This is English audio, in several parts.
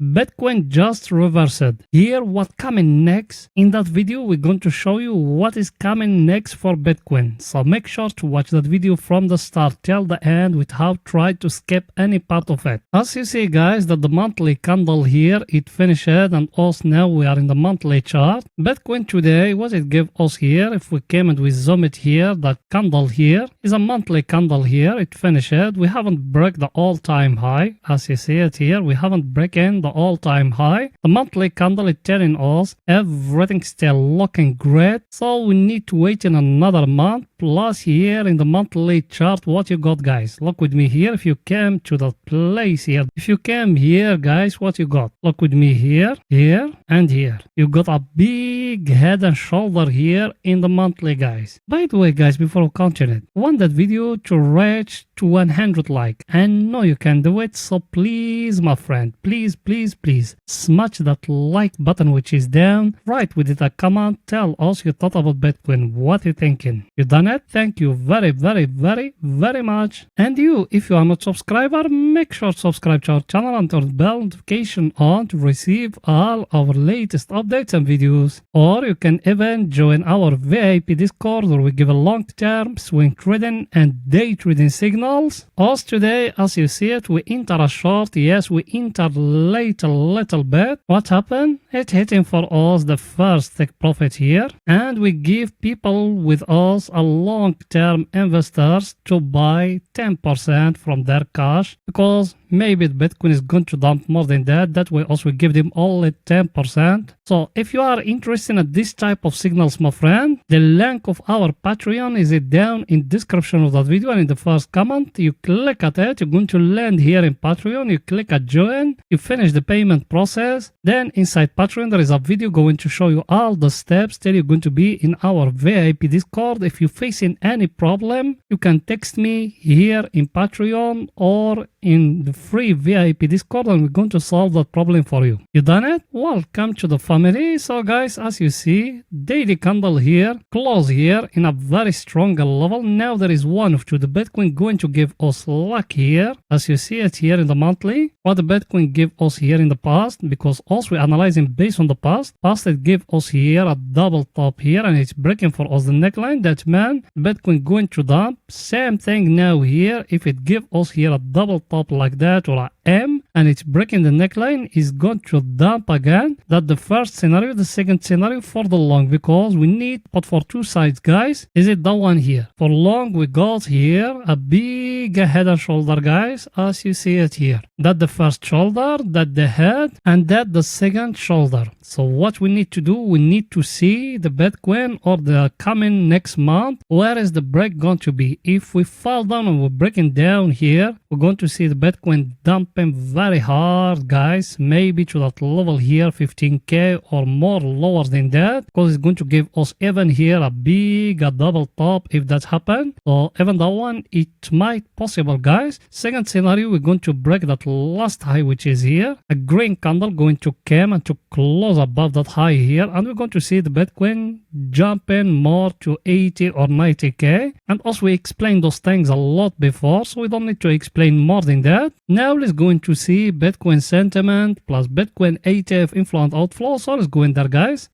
Bitcoin just reversed. Here what coming next. In that video we're going to show you what is coming next for Bitcoin. So make sure to watch that video from the start till the end without trying to skip any part of it. As you see guys that the monthly candle here it finished and also now we are in the monthly chart. Bitcoin today what it gave us here, if we came and we zoom it here, that candle here is a monthly candle here. It finished. We haven't broke the all-time high. As you see it here, we haven't broken the all-time high. The monthly candle is telling us everything still looking great, so we need to wait in another month. Plus here in the monthly chart, what you got guys, look with me here. If you came to the place here, if you came here guys, what you got, look with me here, here and here. You got a big head and shoulder here in the monthly guys. By the way guys, before we continue it, I want that video to reach to 100 like. I know you can do it, so please my friend, please smash that like button which is down. Write with it a comment, tell us your thought about Bitcoin, what you thinking. You done it? Thank you very much. And you, if you are not subscriber, make sure to subscribe to our channel and turn bell notification on to receive all our latest updates and videos. Or you can even join our VIP Discord where we give a long-term swing trading and day trading signals. Us today, as you see it, we enter a short. Yes, we enter late a little bit. What happened? It hitting for us the first take profit here, and we give people with us a long-term investors to buy 10% from their cash, because maybe Bitcoin is going to dump more than that. That way also we give them only 10%. So if you are interested in this type of signals, my friend, the link of our Patreon is down in description of that video and in the first comment. You click at it, you're going to land here in Patreon. You click at join, you finish the payment process. Then inside Patreon there is a video going to show you all the steps till you're going to be in our VIP Discord. If you're facing any problem, you can text me here in Patreon or in the free VIP Discord and we're going to solve that problem for you. You done it? Welcome to the family. So guys, as you see, daily candle here, close here in a very strong level. Now there is one of two. The Bitcoin going to give us luck here. As you see it here in the monthly, what the Bitcoin give us here in the past, because also we're analyzing based on the past. Past it give us here a double top here and it's breaking for us the neckline. That man, Bitcoin going to dump. Same thing now here. If it give us here a double top like that or a M and it's breaking the neckline, is going to dump again. That the first scenario. The second scenario for the long, because we need but for two sides guys, is it the one here. For long we got here a big head and shoulder guys, as you see it here. That the first shoulder, that the head, and that the second shoulder. So what we need to do, we need to see the Bitcoin or the coming next month, where is the break going to be. If we fall down and we're breaking down here, we're going to see the Bitcoin dumping very hard guys, maybe to that level here 15k or more lower than that, because it's going to give us even here a big double top if that happens. So even that one, it might possible guys. Second scenario, we're going to break that last high which is here, a green candle going to come and to close above that high here, and we're going to see the Bitcoin jumping more to 80 or 90k. And also we explained those things a lot before, so we don't need to explain more than that. Now let's go into see Bitcoin sentiment plus Bitcoin ETF inflow and outflow. So let's go in there guys.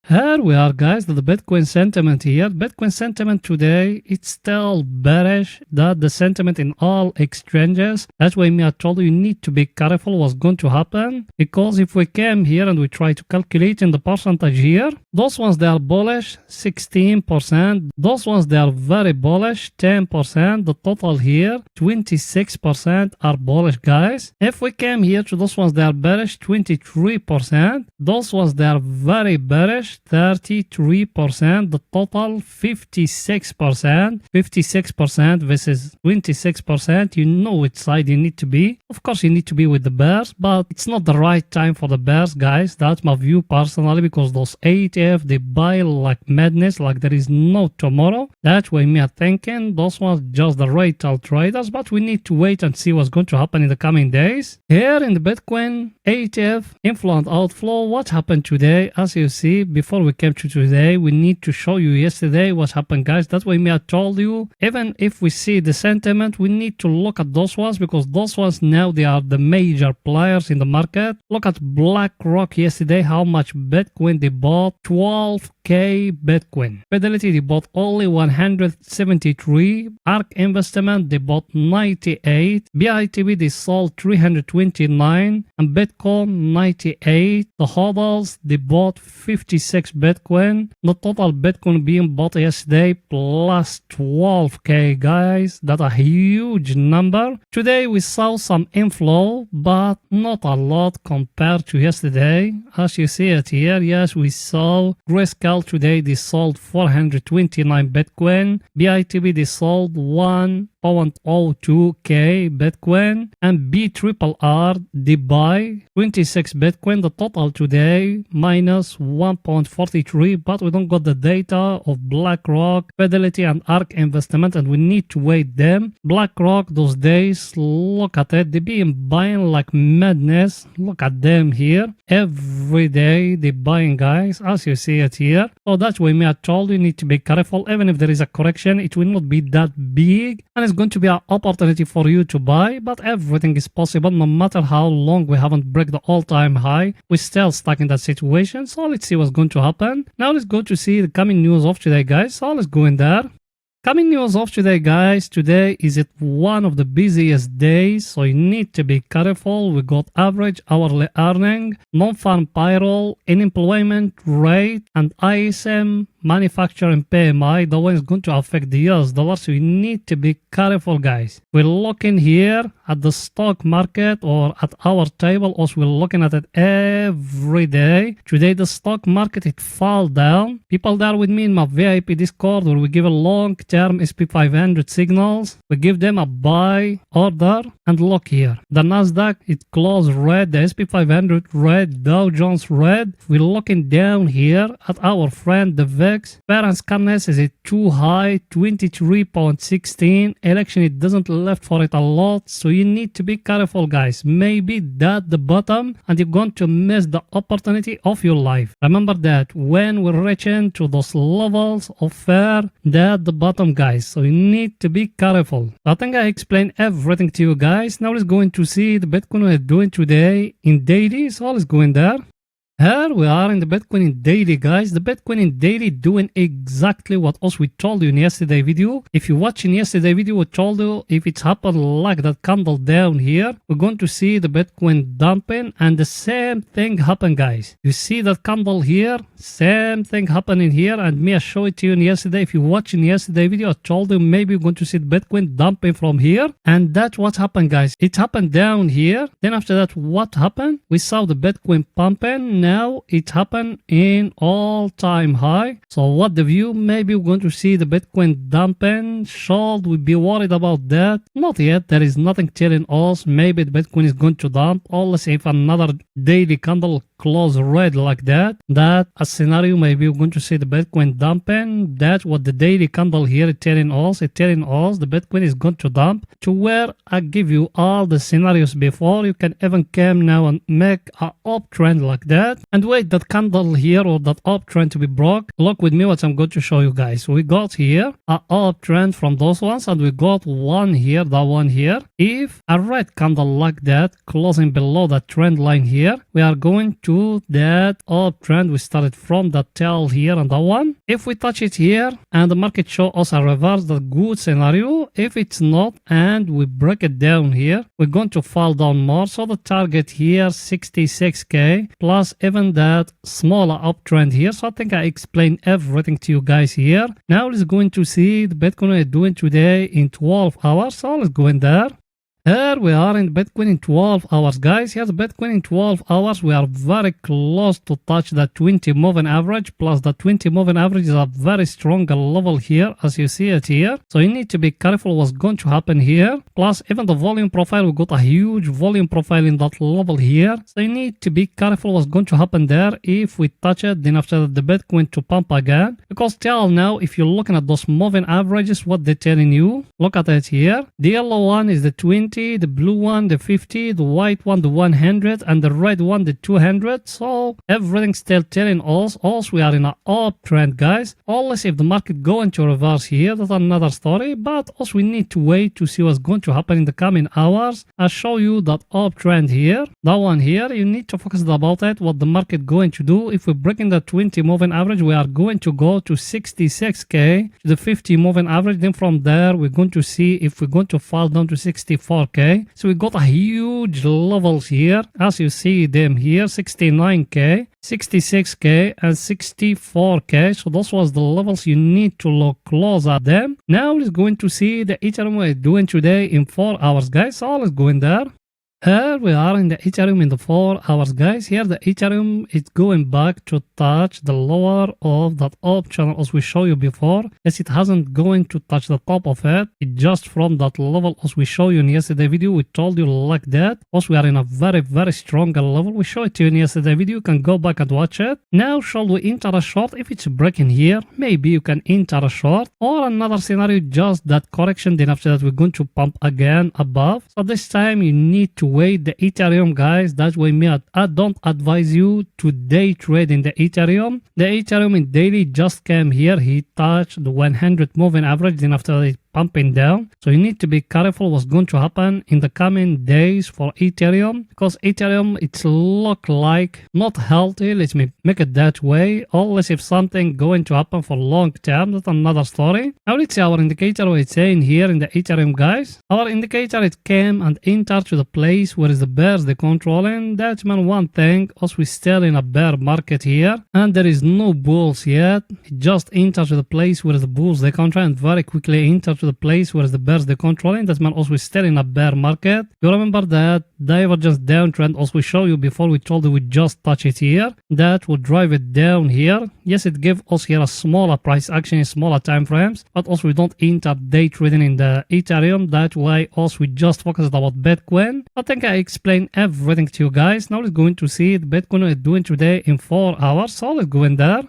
Here we are guys, the Bitcoin sentiment here. Bitcoin sentiment today, it's still bearish. That the sentiment in all exchanges. That's why I told you need to be careful what's going to happen. Because if we came here and we try to calculate in the percentage here, those ones they are bullish 16%. Those ones they are very bullish 10%. The total here 26% are bullish guys. If we came here to those ones they are bearish 23%. Those ones they are very bearish 33%, the total 56%. 56% versus 26%. You know which side you need to be. Of course you need to be with the bears, but it's not the right time for the bears guys. That's my view personally, because those ETF they buy like madness, like there is no tomorrow. That's why me are thinking those ones just the retail traders, but we need to wait and see what's going to happen in the coming days. Here in the Bitcoin ETF inflow and outflow, what happened today, as you see, before before we came to today, we need to show you yesterday what happened, guys. That's why I told you, even if we see the sentiment, we need to look at those ones, because those ones now they are the major players in the market. Look at BlackRock yesterday, how much Bitcoin they bought. 12k Bitcoin. Fidelity they bought only 173. ARK Investment they bought 98. BITB they sold 329, and Bitcoin 98. The hodlers they bought 56 Bitcoin. The total Bitcoin being bought yesterday plus 12k, guys. That's a huge number. Today we saw some inflow, but not a lot compared to yesterday. As you see it here, yes, we saw Grayscale today they sold 429 Bitcoin. BITB they sold 1.02k Bitcoin, and BRRR they buy 26 Bitcoin. The total today minus 1.43, but we don't got the data of BlackRock, Fidelity, and ARK Investment, and we need to wait them. BlackRock those days, look at it, they been buying like madness. Look at them here, every day they buying, guys, as you see it here. So that's why I told you need to be careful. Even if there is a correction, it will not be that big, and it's going to be an opportunity for you to buy. But everything is possible, no matter how long we haven't break the all-time high, we're still stuck in that situation. So let's see what's going to happen. Now let's go to see the coming news of today, guys. So let's go in there. Coming news of today, guys. Today is one of the busiest days, so you need to be careful. We got average hourly earning, non-farm payroll, unemployment rate, and ISM manufacturing PMI. The one is going to affect the US dollar, so you need to be careful, guys. We're looking here at the stock market or at our table, also we're looking at it every day. Today the stock market it fall down. People there with me in my VIP Discord, where we give a long-term SP500 signals. We give them a buy order, and look here, the Nasdaq it closed red, the SP500 red, Dow Jones red. We're looking down here at our friend the VIX. Parent scarness is too high, 23.16. Election it doesn't left for it a lot, so you need to be careful, guys. Maybe that the bottom, and you're going to miss the opportunity of your life. Remember that when we're reaching to those levels of fair, that the bottom, guys. So you need to be careful. I think I explained everything to you guys. Now let's go into see the Bitcoin we're doing today in daily. So let's go in there. Here we are in the Bitcoin in daily, guys. The Bitcoin in daily doing exactly what else we told you in yesterday video. If you watch in yesterday video, we told you if it's happened like that candle down here, we're going to see the Bitcoin dumping, and the same thing happened, guys. You see that candle here, same thing happening here, and me I show it to you in yesterday. If you watch in yesterday video, I told you maybe we're going to see the Bitcoin dumping from here, and that's what happened, guys. It happened down here. Then after that, what happened? We saw the Bitcoin pumping. Now it happened in all-time high. So what the view? Maybe we're going to see the Bitcoin dumping. Should we be worried about that? Not yet. There is nothing telling us maybe the Bitcoin is going to dump. Unless if another daily candle close red like that, that a scenario maybe we're going to see the Bitcoin dumping. That's what the daily candle here is telling us. It's telling us the Bitcoin is going to dump to where I give you all the scenarios before. You can even come now and make an uptrend like that and wait that candle here or that uptrend to be broke. Look with me what I'm going to show you, guys. We got here an uptrend from those ones, and we got one here, that one here. If a red candle like that closing below that trend line here, we are going to that uptrend. We started from that tail here and that one. If we touch it here and the market show us a reverse, that good scenario. If it's not and we break it down here, we're going to fall down more. So the target here 66k plus even that smaller uptrend here. So I think I explained everything to you guys here. Now let's go into see the Bitcoin is doing today in 12 hours. So let's go in there. Here we are in Bitcoin in 12 hours, guys. Here's Bitcoin in 12 hours. We are very close to touch the 20 moving average, plus the 20 moving average is a very strong level here, as you see it here. So you need to be careful what's going to happen here. Plus, even the volume profile, we got a huge volume profile in that level here. So you need to be careful what's going to happen there. If we touch it, then after that, the Bitcoin to pump again. Because till now, if you're looking at those moving averages, what they're telling you, look at it here. The yellow one is the 20. 20, the blue one the 50, the white one the 100, and the red one the 200. So everything's still telling us also we are in an uptrend, guys. Unless if the market go into reverse here, that's another story, but also we need to wait to see what's going to happen in the coming hours. I'll show you that uptrend here, that one here. You need to focus about it, what the market going to do. If we break in the 20 moving average, we are going to go to 66k, to the 50 moving average. Then from there we're going to see if we're going to fall down to 64k. So we got a huge levels here, as you see them here, 69k, 66k, and 64k. So those was the levels you need to look close at them. Now let's going to see the Ethereum we're doing today in 4 hours, guys. So let's go in there. Here we are in the Ethereum in the 4 hours, guys. Here the Ethereum is going back to touch the lower of that up channel as we show you before. Yes, it hasn't going to touch the top of it. It just from that level as we show you in yesterday video. We told you like that. Also we are in a very strong level. We showed it to you in yesterday video. You can go back and watch it. Now shall we enter a short? If it's breaking here, maybe you can enter a short, or another scenario, just that correction. Then after that we're going to pump again above. So this time you need to wait the Ethereum, guys. That's why I don't advise you to day trade in the Ethereum. The Ethereum in daily just came here. He touched the 100 moving average. Then after it pumping down. So you need to be careful what's going to happen in the coming days for Ethereum, because Ethereum it's look like not healthy. Let me make it that way. Unless if something going to happen for long term, that's another story. Now let's see our indicator what it's saying here in the Ethereum, guys. Our indicator it came and entered to the place where is the bears they controlling. That means one thing, as we still in a bear market here and there is no bulls yet. It just entered to the place where the bulls they control and very quickly enter to the place where the bears they controlling. That means also we're still in a bear market. You remember that divergence downtrend also we show you before. We told you we just touch it here. That will drive it down here. Yes, it gives us here a smaller price action in smaller time frames, but also we don't enter day trading in the Ethereum. That way also we just focus about Bitcoin. I think I explained everything to you guys. Now let's go into see the Bitcoin is doing today in 4 hours. So let's go in there.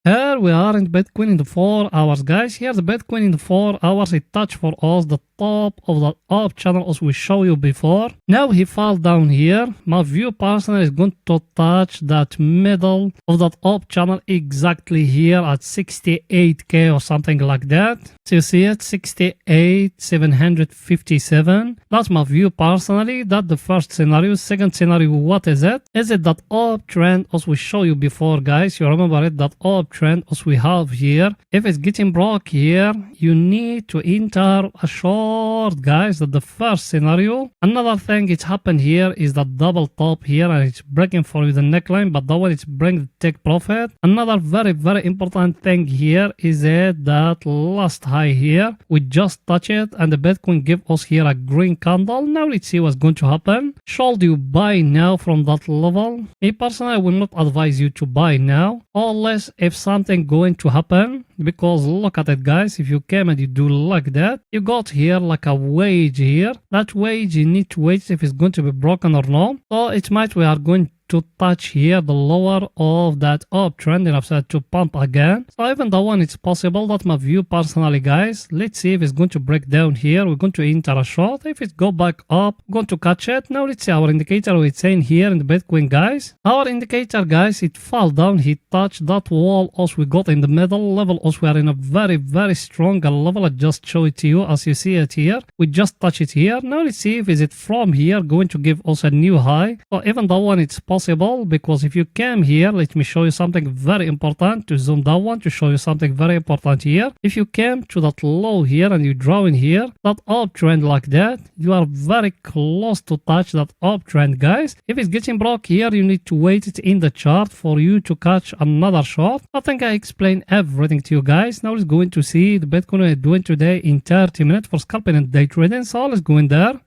Here we are in Bitcoin in the 4 hours, guys. Here the Bitcoin in the 4 hours, it touched for us the top of the up channel as we show you before. Now he fall down here. My view personally is going to touch that middle of that up channel exactly here at 68k or something like that. So you see it, 68,757. That's my view personally. That's the first scenario. Second scenario, what is it? Is it that uptrend as we show you before, guys? You remember it, that uptrend as we have here. If it's getting broke here, you need to enter a short, guys. That's the first scenario. Another thing it's happened here is that double top here and it's breaking for you the neckline, but that one it's bring the take profit. Another very important thing here is that last high here, we just touch it and the Bitcoin give us here a green candle. Now let's see what's going to happen. Should you buy now from that level? Me personally, I will not advise you to buy now unless if something going to happen, because look at it, guys. If you came and you do like that, you got here like a wage here. That wage you need to wait if it's going to be broken or not. So it might we are going to touch here the lower of that uptrend and after to pump again. So even that one it's possible. That's my view personally, guys. Let's see if it's going to break down here. We're going to enter a short. If it go back up, we're going to catch it. Now let's see our indicator what it's saying here in the Bitcoin, guys. Our indicator, guys, it fall down. He touched that wall as we got in the middle level as we are in a very strong level. I just show it to you as you see it here. We just touch it here. Now let's see if is it from here going to give us a new high. So even that one it's possible, because if you came here, let me show you something very important. To zoom that one to show you something very important here. If you came to that low here and you draw in here that uptrend like that, you are very close to touch that uptrend, guys. If it's getting broke here, you need to wait it in the chart for you to catch another short. I think I explained everything to you guys. Now let's go in to see the Bitcoin is doing today in 30 minutes for scalping and day trading. So let's go in there.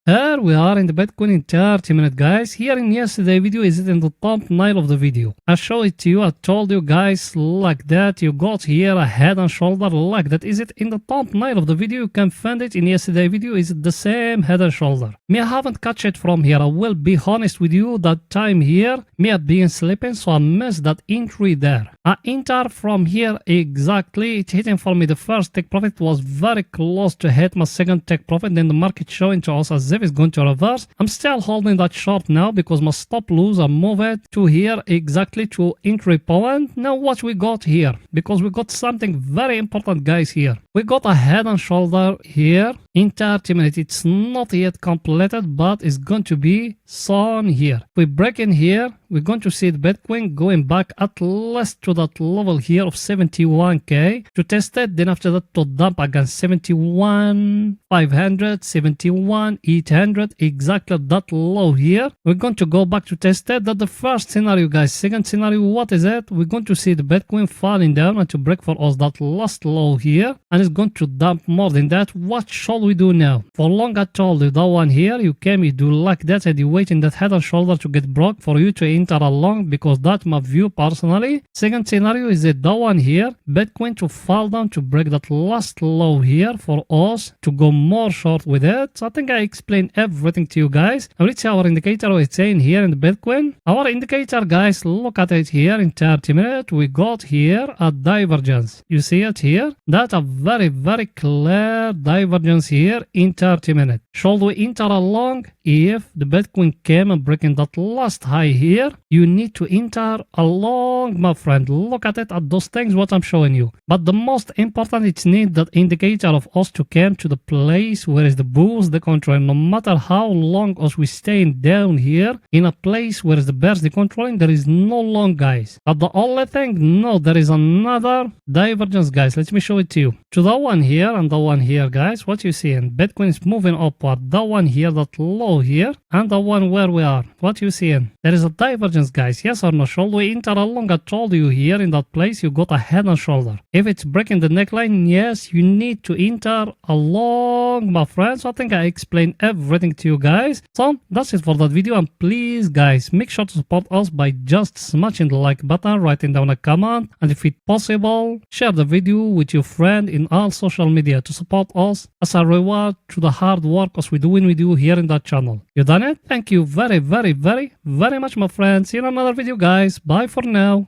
Here we are in the Bitcoin in 30 minutes, guys. Here in yesterday video, is it in the thumbnail of the video? I show it to you. I told you guys like that. You got here a head and shoulder like that. Is it in the thumbnail of the video? You can find it in yesterday video. Is it the same head and shoulder? Me, I haven't catch it from here. I will be honest with you. That time here, me have been sleeping, so I missed that entry there. I enter from here exactly. It hitting for me the first take profit. Was very close to hit my second take profit. Then the market showing to us a if it's going to reverse. I'm still holding that short now because my stop loss I move it to here exactly to entry point. Now what we got here, because we got something very important guys here. We got a head and shoulder here in 30 minutes. It's not yet completed, but it's going to be soon here. We break in here, we're going to see the Bitcoin going back at least to that level here of 71k to test it. Then after that to dump again 71,500, 71,800, exactly that low here. We're going to go back to test it. That's the first scenario guys. Second scenario, what is it? We're going to see the Bitcoin falling down and to break for us that last low here, and it's going to dump more than that. What shall we do now? For long I told you that one here, you came, you do like that and you wait in that head and shoulder to get broke for you to enter along, because that's my view personally. Second scenario is that one here, Bitcoin to fall down to break that last low here for us to go more short with it. So I think I explained everything to you guys. And let's see our indicator what it's saying here in the Bitcoin. Our indicator guys, look at it here in 30 minutes. We got here a divergence. You see it here? That's a very, very clear divergence here in 30 minutes. Should we enter along? If the Bitcoin came and breaking that last high here, you need to enter along, my friend. Look at it, at those things what I'm showing you. But the most important, it's need that indicator of us to come to the place where is the bulls the control. No matter how long as we staying down here in a place where is the bears the controlling, there is no long guys. But the only thing, no, there is another divergence guys. Let me show it to you. To the one here and the one here guys, what you see, and Bitcoin is moving upward. The one here, that low here, and the one where we are, what you seeing? There is a divergence guys, yes or no? Shall we enter along? I told you here in that place you got a head and shoulder. If it's breaking the neckline, yes, you need to enter along, my friends. I think I explained everything to you guys. So that's it for that video, and please guys, make sure to support us by just smashing the like button, writing down a comment, and if it's possible, share the video with your friend in all social media to support us as a reward to the hard work as we do here in that channel. You done it? Thank you very, very, very, very much, my friends. See you in another video, guys. Bye for now.